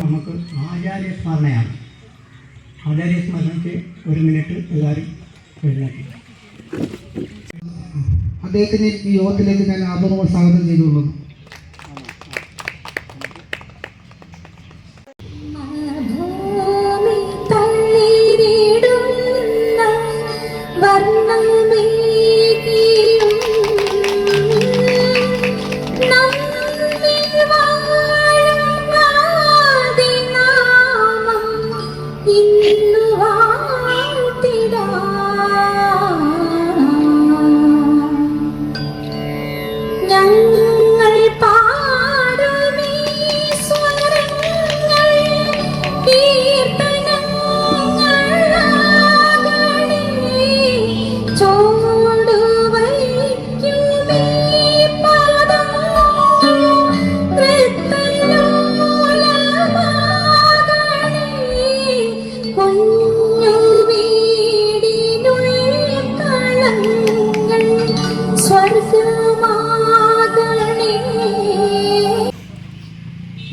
നമുക്ക് ആചാര്യസ്മരണയാണ്. ആചാര്യസ്മരണയ്ക്ക് 1 മിനിറ്റ് എല്ലാവരും എഴുന്നേൽക്കും. അദ്ദേഹത്തിന് ഈ യോഗത്തിലേക്ക് ഞാൻ ആപൂർവ്വം സ്വാഗതം ചെയ്തുകൊള്ളുന്നു.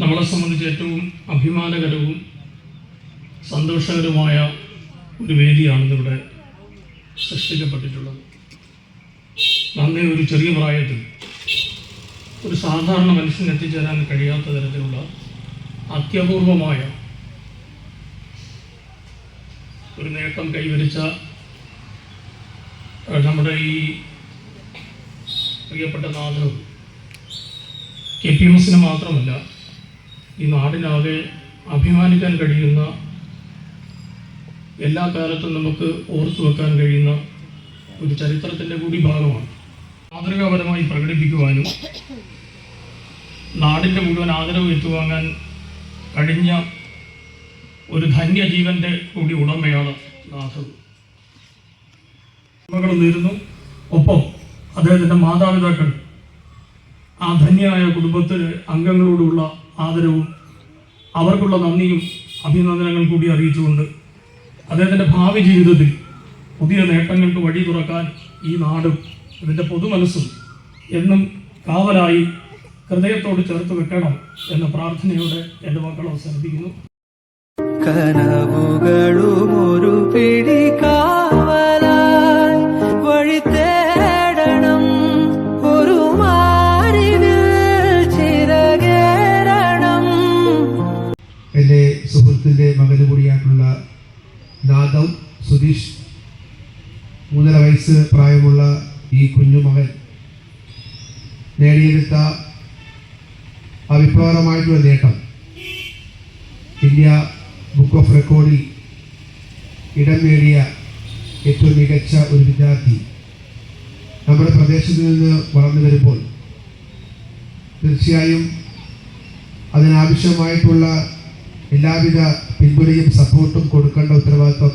നമ്മളെ സംബന്ധിച്ച് ഏറ്റവും അഭിമാനകരവും സന്തോഷകരമായ ഒരു വേദിയാണ് ഇവിടെ സൃഷ്ടിക്കപ്പെട്ടിട്ടുള്ളത്. നന്നേ ഒരു ചെറിയ പ്രായത്തിൽ ഒരു സാധാരണ മനുഷ്യന് എത്തിച്ചേരാൻ കഴിയാത്ത തരത്തിലുള്ള അത്യപൂർവമായ ഒരു നേട്ടം കൈവരിച്ച നമ്മുടെ ഈ പ്രിയപ്പെട്ട നാഥനും KPMS മാത്രമല്ല ഈ നാടിനാകെ അഭിമാനിക്കാൻ കഴിയുന്ന, എല്ലാ കാലത്തും നമുക്ക് ഓർത്തു വെക്കാൻ കഴിയുന്ന ഒരു ചരിത്രത്തിൻ്റെ കൂടി ഭാഗമാണ്. മാതൃകാപരമായി പ്രകടിപ്പിക്കുവാനും നാടിൻ്റെ മുഴുവൻ ആദരവ് ഏറ്റുവാങ്ങാൻ കഴിഞ്ഞ ഒരു ധന്യജീവൻ്റെ കൂടി ഉടമയാണ് നാഥൻ. മകൾ നേരുന്നു. ഒപ്പം അദ്ദേഹത്തിൻ്റെ മാതാപിതാക്കൾ, ആ ധന്യമായ കുടുംബത്തിലെ അംഗങ്ങളോടുള്ള ആദരവും അവർക്കുള്ള നന്ദിയും അഭിനന്ദനങ്ങൾ കൂടി അറിയിച്ചുകൊണ്ട് അദ്ദേഹത്തിൻ്റെ ഭാവി ജീവിതത്തിൽ പുതിയ നേട്ടങ്ങൾക്ക് വഴി തുറക്കാൻ ഈ നാടും ഇതിൻ്റെ പൊതുമനസ്സും എന്നും കാവലായി ഹൃദയത്തോട് ചേർത്ത് വെക്കണം എന്ന പ്രാർത്ഥനയോടെ എൻ്റെ മക്കൾ അവസാനിപ്പിക്കുന്നു. കനവുകളും ഒരു പിടി കാവലായി വഴി തേടണം, ഒരു മാറിവിൽ ചിറകേറണം. എൻ്റെ സുഹൃത്തിൻ്റെ മകന് കൂടിയായിട്ടുള്ള നാദം സുധീഷ്, 3.5 വയസ്സ് പ്രായമുള്ള ഈ കുഞ്ഞുമകൻ നേടിയെടുത്ത അവിപ്ലവകരമായിട്ടുള്ള നേട്ടം ഇന്ത്യ ബുക്ക് ഓഫ് റെക്കോർഡിൽ ഇടം നേടിയ ഏറ്റവും മികച്ച ഒരു വിദ്യാർത്ഥി നമ്മുടെ പ്രദേശത്ത് നിന്ന് വളർന്നു വരുമ്പോൾ തീർച്ചയായും അതിനാവശ്യമായിട്ടുള്ള എല്ലാവിധ പിന്തുണയും സപ്പോർട്ടും കൊടുക്കേണ്ട ഉത്തരവാദിത്വം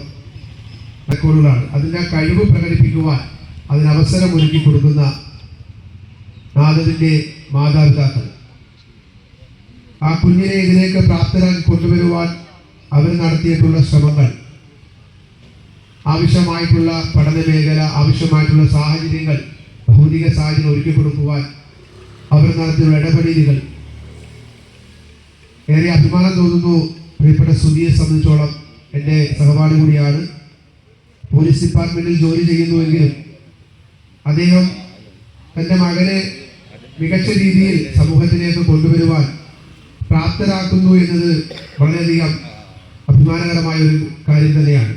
റെക്കോർഡുകളാണ്. അതിൻ്റെ കഴിവ് പ്രകടിപ്പിക്കുവാൻ അതിനവസരം ഒരുക്കി കൊടുക്കുന്ന നാഥൻ്റെ മാതാപിതാക്കൾ, ആ കുഞ്ഞിനെ ഇതിലേക്ക് പ്രാപ്തരാക്കി കൊണ്ടുവരുവാൻ അവർ നടത്തിയിട്ടുള്ള ശ്രമങ്ങൾ, ആവശ്യമായിട്ടുള്ള പഠന മേഖല, ആവശ്യമായിട്ടുള്ള സാഹചര്യങ്ങൾ, ഭൗതിക സാഹചര്യം ഒരുക്കി കൊടുക്കുവാൻ അവർ നടത്തിയുള്ള ഇടപെടലുകൾ ഏറെ അഭിമാനം തോന്നുന്നു. പ്രിയപ്പെട്ട സുധിയെ സംബന്ധിച്ചോളം എൻ്റെ സഹപാഠി കൂടിയാണ്. പോലീസ് ഡിപ്പാർട്ട്മെൻറ്റിൽ ജോലി ചെയ്യുന്നുവെങ്കിലും അദ്ദേഹം തൻ്റെ മകനെ മികച്ച രീതിയിൽ സമൂഹത്തിലേക്ക് കൊണ്ടുവരുവാൻ പ്രാപ്തരാക്കുന്നു എന്നത് വളരെയധികം അഭിമാനകരമായ ഒരു കാര്യം തന്നെയാണ്.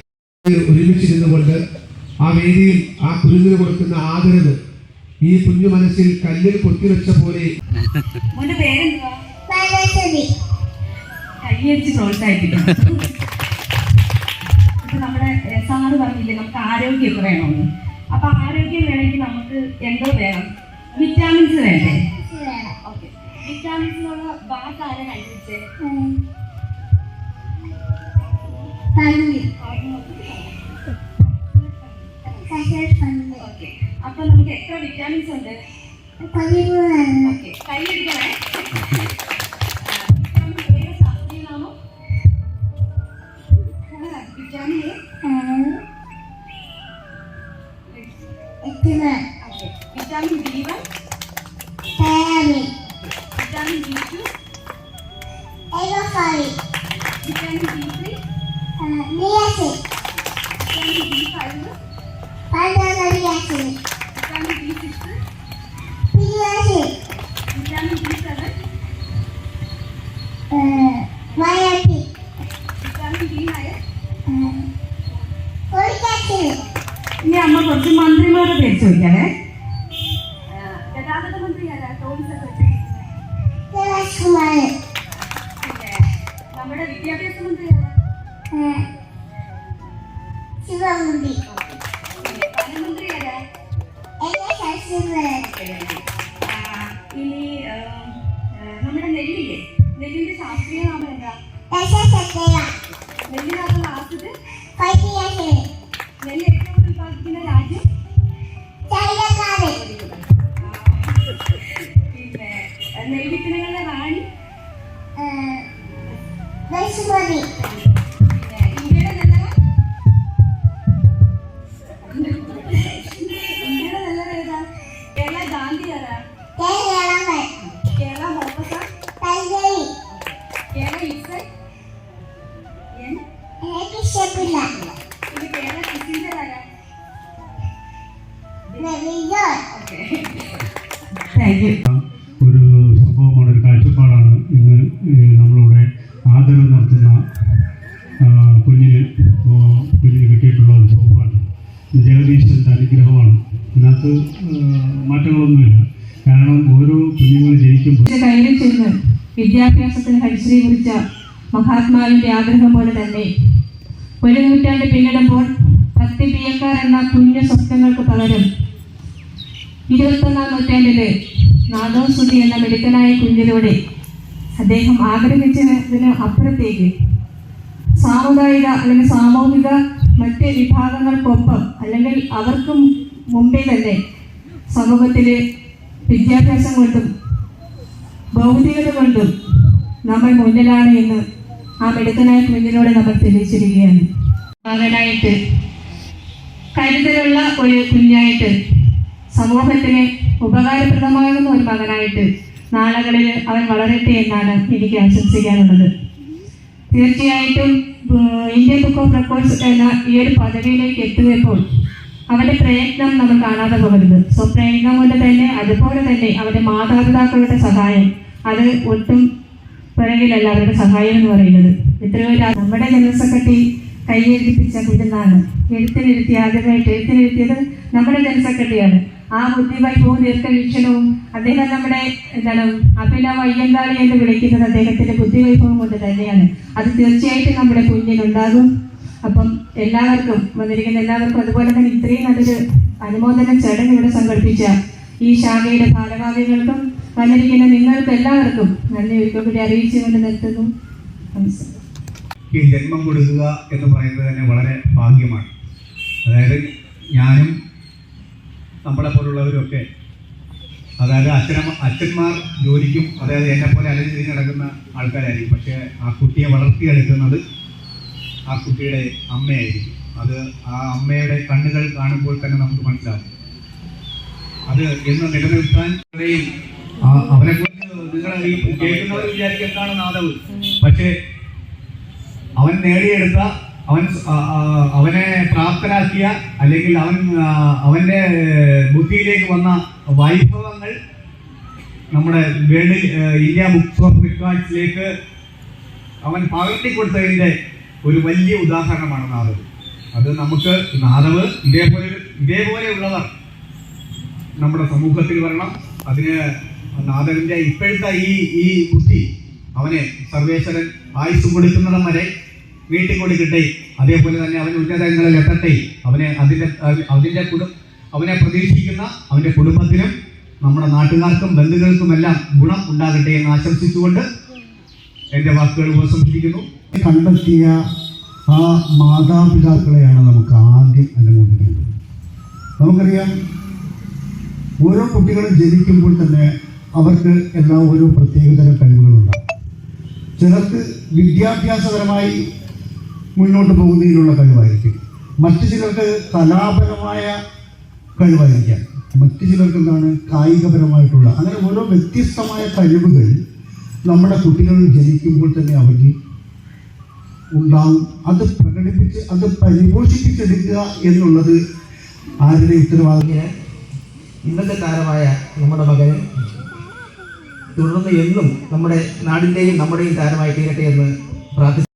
ഒരുമിച്ചിരുന്നുകൊണ്ട് ആ വേദിയിൽ ആ കുഞ്ഞിന് കൊടുക്കുന്ന ആദരവ് ഈ കുഞ്ഞു മനസ്സിൽ കല്ലിൽ കൊത്തിവെച്ച പോലെ. കൈയടിച്ച് പ്രോത്സാഹിപ്പിക്കണം. ഇപ്പൊ നമ്മുടെ സാറ് പറഞ്ഞില്ലേ നമുക്ക് ആരോഗ്യമൊക്കെ വേണമെന്ന്. അപ്പൊ ആരോഗ്യം വേണമെങ്കിൽ നമുക്ക് എന്തോ വേണം, വിറ്റാമിൻസ് വേണ്ടേ? ഓക്കെ, വിറ്റാമിൻസിനുള്ള ബാക്കി ആരെ കണ്ടുപിടിച്ചേ? ഓക്കെ, അപ്പൊ നമുക്ക് എത്ര വിറ്റാമിൻസ് ഉണ്ട്? ഓക്കെ, കൈ എടുക്കണേ. Vitamin B1, vitamin B2, vitamin B3, vitamin B5, vitamin B6, vitamin B7, vitamin B9. ഇനി അമ്മ കുറച്ച് മന്ത്രിമാരുടെ പേര് ചോദിക്കാവേ. ഗതാഗത മന്ത്രി ആരാ? Toll secretary. പിന്നെ നമ്മുടെ വിദ്യാഭ്യാസ മന്ത്രി ആരാ? പിന്നെ ധനമന്ത്രി ആരാ? ഇനി നമ്മുടെ നെല്ലില്ലേ, നെല്ലിന്റെ ശാസ്ത്രീയ നാമം എന്താ? നെല്ലിനകത്തുള്ള ആസിഡ്. നെല്ല് ഏറ്റവും കൂടുതൽ ഉത്പാദിപ്പിക്കുന്ന രാജ്യം? പിന്നെ നെൽവിത്തിനങ്ങളുടെ റാണി? പിന്നെ ഇന്ത്യയുടെ നെല്ലറ? ഇന്ത്യയുടെ നെല്ലറ ഏതാ? കേരള ഗാന്ധി ആരാ? കേരള മോപ്പസ? കേരള ഇസൈ? ഇത് കേരള കിസിന്റെ ആരാ? Thank you. ഒരു സംഭവമാണ്, ഒരു കാഴ്ചപ്പാടാണ് ഇന്ന് നമ്മളിവിടെ ആദരവ് നടത്തുന്ന കുഞ്ഞിന് കിട്ടിയിട്ടുള്ള ഒരു സംഭവമാണ്. ജഗദീശൻ്റെ അനുഗ്രഹമാണ്. അതിനകത്ത് മാറ്റങ്ങളൊന്നുമില്ല. കാരണം ഓരോ കുഞ്ഞുങ്ങൾ ജനിക്കുമ്പോൾ കയറി ചെന്ന് വിദ്യാഭ്യാസത്തിന് ഹരിശ്രീ കുറിച്ച മഹാത്മാവിൻ്റെ ആഗ്രഹം പോലെ തന്നെ 1 നൂറ്റാണ്ട് പിന്നിടുമ്പോൾ 10 പിയക്കാർ എന്ന കുഞ്ഞു സ്വപ്നങ്ങൾക്ക് പകരം 21ാം നൂറ്റാണ്ടിലെ നാദവും സുധി എന്ന മിടുക്കനായ കുഞ്ഞിലൂടെ അദ്ദേഹം ആഗ്രഹിച്ചതിന് അപ്പുറത്തേക്ക് സാമുദായിക അല്ലെങ്കിൽ സാമൂഹിക മറ്റ് വിഭാഗങ്ങൾക്കൊപ്പം അല്ലെങ്കിൽ അവർക്കും മുമ്പേ തന്നെ സമൂഹത്തിലെ വിദ്യാഭ്യാസം കൊണ്ടും ഭൗതികത കൊണ്ടും നമ്മൾ മുന്നിലാണ് എന്ന് ആ മിടുക്കനായ കുഞ്ഞിലൂടെ നമ്മൾ തെളിയിച്ചിരിക്കുകയാണ്. മകനായിട്ട് കരുതലുള്ള ഒരു കുഞ്ഞായിട്ട് സമൂഹത്തിന് ഉപകാരപ്രദമാകുന്ന ഒരു മകനായിട്ട് നാളുകളിൽ അവൻ വളരട്ടെ എന്നാണ് എനിക്ക് ആശംസിക്കാനുള്ളത്. തീർച്ചയായിട്ടും ഇന്ത്യൻ ബുക്ക് ഓഫ് റെക്കോർഡ്സ് എന്ന ഈ ഒരു പദവിയിലേക്ക് എത്തുമ്പോൾ അവൻ്റെ പ്രയത്നം നമ്മൾ കാണാതെ പോകരുത്. സ്വപ്രയത്നം കൊണ്ട് തന്നെ അതുപോലെ തന്നെ അവൻ്റെ മാതാപിതാക്കളുടെ സഹായം അത് ഒട്ടും പിറകിലല്ല അവരുടെ സഹായം എന്ന് പറയുന്നത്. എത്രയോ നമ്മുടെ ജനറൽ സെക്രട്ടറി കൈയെഴുതിപ്പിച്ച കുഞ്ഞാണ്. ആദ്യമായിട്ട് എഴുത്തിനിരുത്തിയത് നമ്മുടെ ജനറൽ സെക്രട്ടറിയാണ്. ആ ബുദ്ധിവൈഭവവും ദീർഘവീക്ഷണവും അദ്ദേഹം നമ്മുടെ അഭിനവ് അയ്യങ്കാളി എന്ന് വിളിക്കുന്നത് അദ്ദേഹത്തിന്റെ ബുദ്ധിവൈഭവം കൊണ്ട് തന്നെയാണ്. അത് തീർച്ചയായിട്ടും നമ്മുടെ കുഞ്ഞിനുണ്ടാകും. അപ്പം എല്ലാവർക്കും വന്നിരിക്കുന്ന എല്ലാവർക്കും അതുപോലെ തന്നെ ഇത്രയും നല്ലൊരു അനുമോദന ചടങ്ങ് ഇവിടെ സംഘടിപ്പിച്ച ഈ ശാഖയുടെ ഭാരവാഹികൾക്കും വന്നിരിക്കുന്ന നിങ്ങൾക്ക് എല്ലാവർക്കും നന്ദി ഒരിക്കൽ കൂടി അറിയിച്ചുകൊണ്ട് നിർത്തുന്നു. നമസ്കാരം. ഈ ജന്മം കൊടുക്കുക എന്ന് പറയുന്നത് തന്നെ വളരെ ഭാഗ്യമാണ്. അതായത് ഞാനും നമ്മളെ പോലുള്ളവരൊക്കെ, അതായത് അച്ഛന്മാർ ജോലിക്കും, അതായത് എന്നെപ്പോലെ അലഞ്ഞു തിരിഞ്ഞ് നടക്കുന്ന ആൾക്കാരായിരിക്കും. പക്ഷേ ആ കുട്ടിയെ വളർത്തിയെടുക്കുന്നത് ആ കുട്ടിയുടെ അമ്മയായിരിക്കും. അത് ആ അമ്മയുടെ കണ്ണുകൾ കാണുമ്പോൾ തന്നെ നമുക്ക് മനസ്സിലാവും. അത് എന്ന് നിലനിർത്താൻ അവനെ കുറിച്ച് നിങ്ങൾ ഈ കേൾക്കുന്നവർ വിചാരിക്കും എന്താണ് നാദവ്. പക്ഷേ അവൻ നേടിയെടുത്ത, അവനെ പ്രാപ്തരാക്കിയ, അല്ലെങ്കിൽ അവൻ്റെ ബുദ്ധിയിലേക്ക് വന്ന വൈഭവങ്ങൾ നമ്മുടെ ഇന്ത്യ ബുക്സ് ഓഫ് റെക്കോർഡ്സിലേക്ക് അവൻ പകർത്തിക്കൊടുത്തതിൻ്റെ ഒരു വലിയ ഉദാഹരണമാണ് നാദവ്. അത് നമുക്ക് നാദവ് ഇതേപോലെയുള്ളവർ നമ്മുടെ സമൂഹത്തിൽ വരണം. അതിന് നാദവിൻ്റെ ഇപ്പോഴത്തെ ഈ ബുദ്ധി അവനെ സർവേശ്വരൻ ആയുസ്സും കൊടുക്കുന്നിടം വരെ നീട്ടിക്കൊടുക്കട്ടെ. അതേപോലെ തന്നെ അവൻ ഉന്നതങ്ങളിൽ എത്തട്ടെ. അവനെ പ്രതീക്ഷിക്കുന്ന അവൻ്റെ കുടുംബത്തിനും നമ്മുടെ നാട്ടുകാർക്കും ബന്ധുക്കൾക്കുമെല്ലാം ഗുണം ഉണ്ടാകട്ടെ എന്ന് ആശംസിച്ചുകൊണ്ട് എൻ്റെ വാക്കുകൾ ഉപസംഹരിക്കുന്നു. കണ്ടെത്തിയ ആ മാതാപിതാക്കളെയാണ് നമുക്ക് ആദ്യം അനുമോദിക്കേണ്ടത്. നമുക്കറിയാം, ഓരോ കുട്ടികളും ജനിക്കുമ്പോൾ തന്നെ അവർക്ക് എല്ലാം ഓരോ പ്രത്യേകതരം കഴിവുകളുണ്ടാകും. ചിലർക്ക് വിദ്യാഭ്യാസപരമായി മുന്നോട്ട് പോകുന്നതിനുള്ള കഴിവായിരിക്കും. മറ്റു ചിലർക്ക് കലാപരമായ കഴിവായിരിക്കാം, മറ്റു ചിലർക്ക് എന്താണ് കായികപരമായിട്ടുള്ള, അങ്ങനെ ഓരോ വ്യത്യസ്തമായ കഴിവുകൾ നമ്മുടെ കുട്ടികൾ ജനിക്കുമ്പോൾ തന്നെ അവർക്ക് ഉണ്ടാവും. അത് പ്രകടിപ്പിച്ച് അത് പരിപോഷിപ്പിച്ചെടുക്കുക എന്നുള്ളത് ആരുടെ ഉത്തരവാദിത്വം? ഇന്നത്തെ താരമായ നമ്മുടെ മകൻ തുടർന്ന് എന്നും നമ്മുടെ നാടിൻ്റെയും നമ്മുടെയും താരമായി തീരട്ടെ എന്ന് പ്രാർത്ഥിച്ചു.